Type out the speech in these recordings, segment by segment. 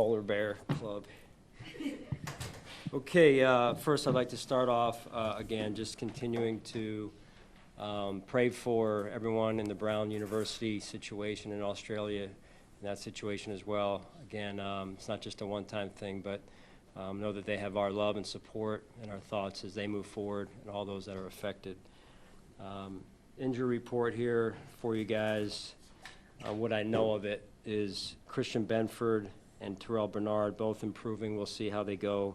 Polar Bear Club. Okay, first I'd like to start off, again, just continuing to pray for everyone in the Brown University situation in Australia, in that situation as well. Again, it's not just a one-time thing, but know that they have our love and support and our thoughts as they move forward and all those that are affected. Injury report here for you guys. What I know of it is Christian Benford and Terrell Bernard both improving. We'll see how they go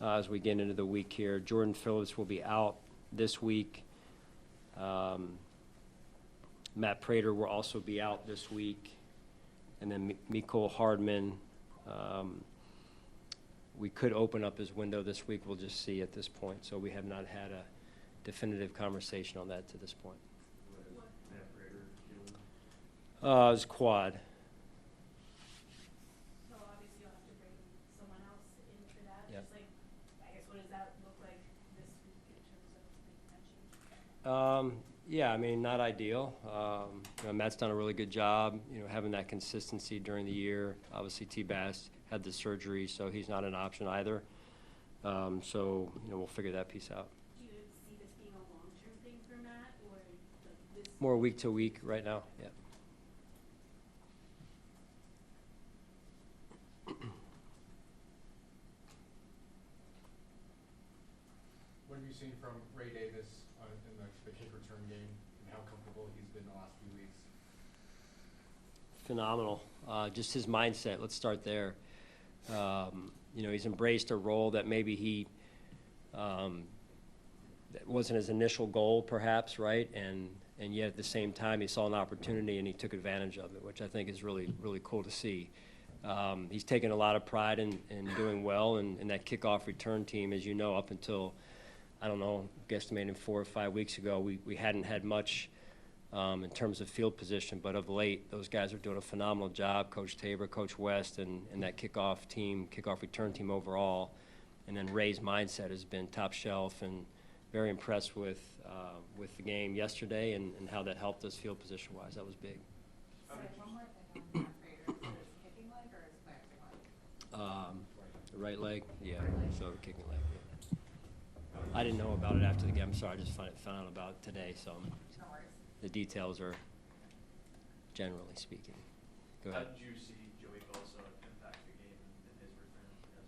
as we get into the week here. Jordan Phillips will be out this week. Matt Prater will also be out this week. And then Mecole Hardman, we could open up his window this week. We'll just see at this point. So we have not had a definitive conversation on that to this point. It's quad. So obviously you'll have to bring someone else in for that. Yep. Just like, I guess, what does that look like this week in terms of contention? Yeah, I mean, not ideal. Matt's done a really good job, having that consistency during the year. Obviously, T-Bass had the surgery, so he's not an option either. So, we'll figure that piece out. Do you see this being a long-term thing for Matt, or like this? More week to week right now, yeah. What have you seen from Ray Davis in the kick return game, and how comfortable he's been the last few weeks? Phenomenal. Just his mindset, let's start there. He's embraced a role that maybe he that wasn't his initial goal, perhaps, right? And yet at the same time, he saw an opportunity and he took advantage of it, which I think is really, really cool to see. He's taken a lot of pride in doing well, and that kickoff return team, as you know, up until, I don't know, guesstimating 4 or 5 weeks ago, we hadn't had much in terms of field position, but of late, those guys are doing a phenomenal job, Coach Tabor, Coach West, and that kickoff return team overall. And then Ray's mindset has been top shelf, and very impressed with the game yesterday and how that helped us field position-wise. That was big. Sorry, one more thing on Matt Prater. Is it his kicking leg or his planting leg? The right leg, yeah, so the kicking leg, yeah. I didn't know about it after the game. I'm sorry, I just found out about it today, so No worries. the details are generally speaking. Go ahead. How did you see Joey Bosa impact the game in his return?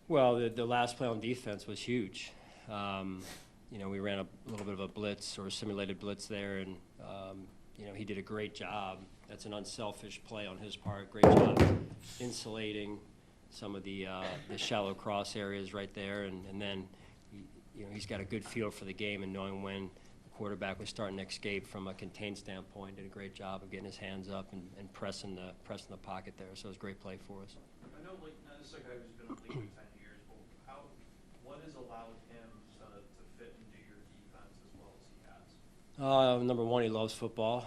Well, the last play on defense was huge. We ran a little bit of a blitz or a simulated blitz there, and he did a great job. That's an unselfish play on his part. Great job insulating some of the shallow cross areas right there, and then he's got a good feel for the game and knowing when the quarterback was starting to escape from a contained standpoint. Did a great job of getting his hands up and pressing the pocket there. So it was a great play for us. I know, this is a guy who's been in the league for 10 years, but what has allowed him to fit into your defense as well as he has? Number one, he loves football.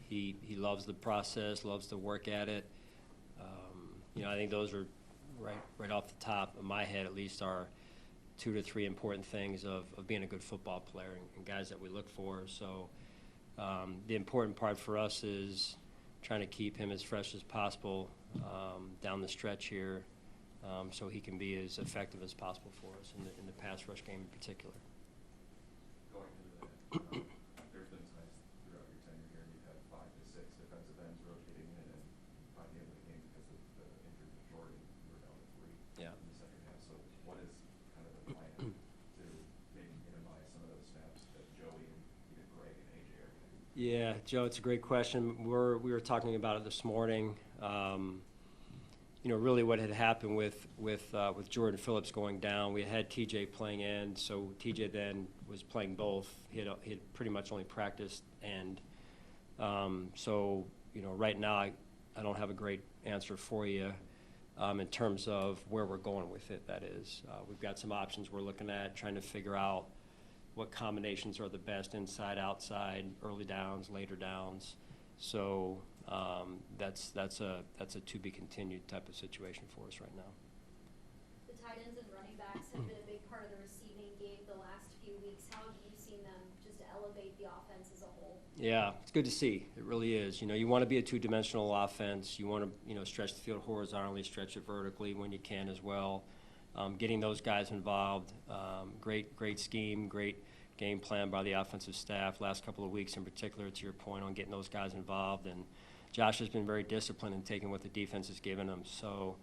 He loves the process, loves to work at it. I think those are right off the top of my head, at least, are 2 to 3 important things of being a good football player and guys that we look for. So the important part for us is trying to keep him as fresh as possible down the stretch here, so he can be as effective as possible for us in the pass rush game in particular. Going into that, there's been times throughout your tenure here, you've had 5 to 6 defensive ends rotating in, and by the end of the game, because of the injured majority, you were down to 3 Yeah. in the second half. So what is kind of the plan to maybe minimize some of those snaps that Joey and even Greg and AJ are getting? Yeah, Joe, it's a great question. We were talking about it this morning. Really what had happened with Jordan Phillips going down, we had TJ playing end, so TJ then was playing both. He had pretty much only practiced end. So right now I don't have a great answer for you in terms of where we're going with it. That is, we've got some options we're looking at, trying to figure out what combinations are the best inside, outside, early downs, later downs. So that's a to be continued type of situation for us right now. The tight ends and running backs have been a big part of the receiving game the last few weeks. How have you seen them just elevate the offense as a whole? Yeah, it's good to see. It really is. You know, you want to be a two-dimensional offense. You want to, you know, stretch the field horizontally, stretch it vertically when you can as well. Getting those guys involved, great scheme, great game plan by the offensive staff. Last couple of weeks in particular, to your point on getting those guys involved. And Josh has been very disciplined in taking what the defense has given him. So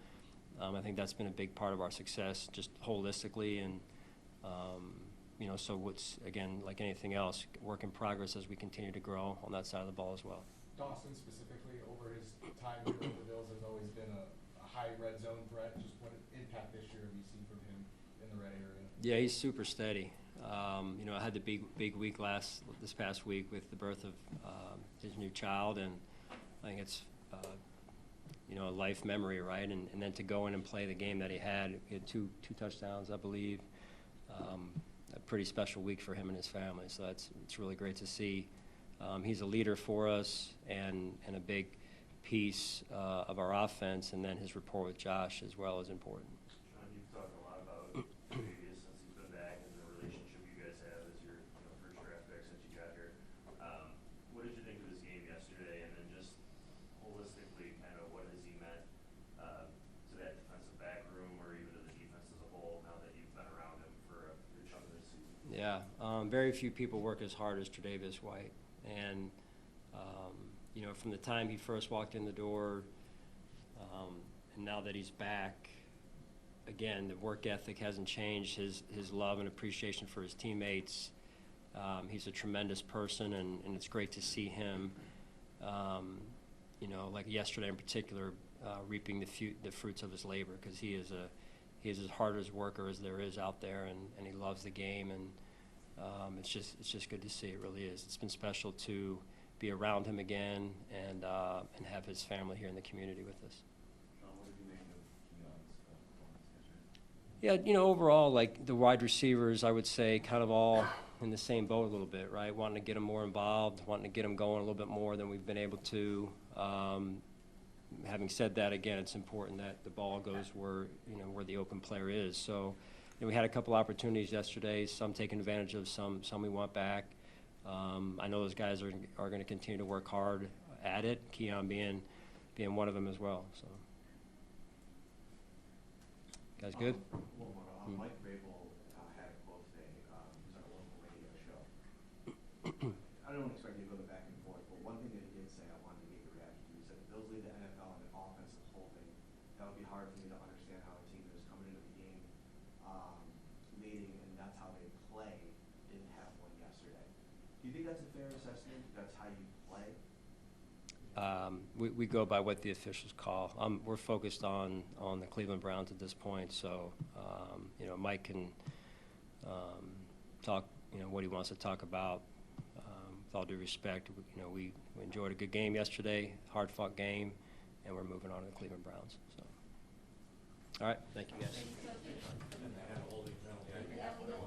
I think that's been a big part of our success, just holistically. And you know, so what's, again, like anything else, work in progress as we continue to grow on that side of the ball as well. Dawson specifically, over his time here with the Bills, has always been a high red zone threat. Just what impact this year have you seen from him in the red area? Yeah, he's super steady. You know, I had the big week this past week with the birth of his new child, and I think it's you know, a life memory, right? And then to go in and play the game that he had two touchdowns, I believe. A pretty special week for him and his family, so it's really great to see. He's a leader for us and a big piece of our offense, and then his rapport with Josh as well is important. Sean, you've talked a lot about Davies since he's been back and the relationship you guys have as your first draft pick since you got here. What did you think of his game yesterday, and then just holistically, kind of what has he meant to that defensive back room or even to the defense as a whole now that you've been around him for a good chunk of this season? Yeah, very few people work as hard as Tre'Davious White, and you know, from the time he first walked in the door, and now that he's back, again, the work ethic hasn't changed. His love and appreciation for his teammates. He's a tremendous person, and it's great to see him. You know, like yesterday in particular, reaping the fruits of his labor, because he is as hard as worker as there is out there, and he loves the game, and it's just good to see. It really is. It's been special to be around him again and have his family here in the community with us. Sean, what did you make of Keon's performance yesterday? Yeah, you know, overall, like the wide receivers, I would say kind of all in the same boat a little bit, right? Wanting to get them more involved, wanting to get them going a little bit more than we've been able to. Having said that, again, it's important that the ball goes where the open player is. So, you know, we had a couple opportunities yesterday, some taking advantage of, some we want back. I know those guys are going to continue to work hard at it, Keon being one of them as well. So, guys good? One more. Mike Vrabel had a quote today. He was on a local radio show. I don't expect you to go back and forth, but one thing that he did say I wanted to get your reaction to. He said, the Bills lead the NFL in an offensive holding. That would be hard for me to understand how a team that is coming into the game leading, and that's how they play, didn't have one yesterday. Do you think that's a fair assessment? That's how you play? We go by what the officials call. We're focused on the Cleveland Browns at this point, so you know, Mike can talk, you know, what he wants to talk about. With all due respect, you know, we enjoyed a good game yesterday, hard-fought game, and we're moving on to the Cleveland Browns. So, all right, thank you guys.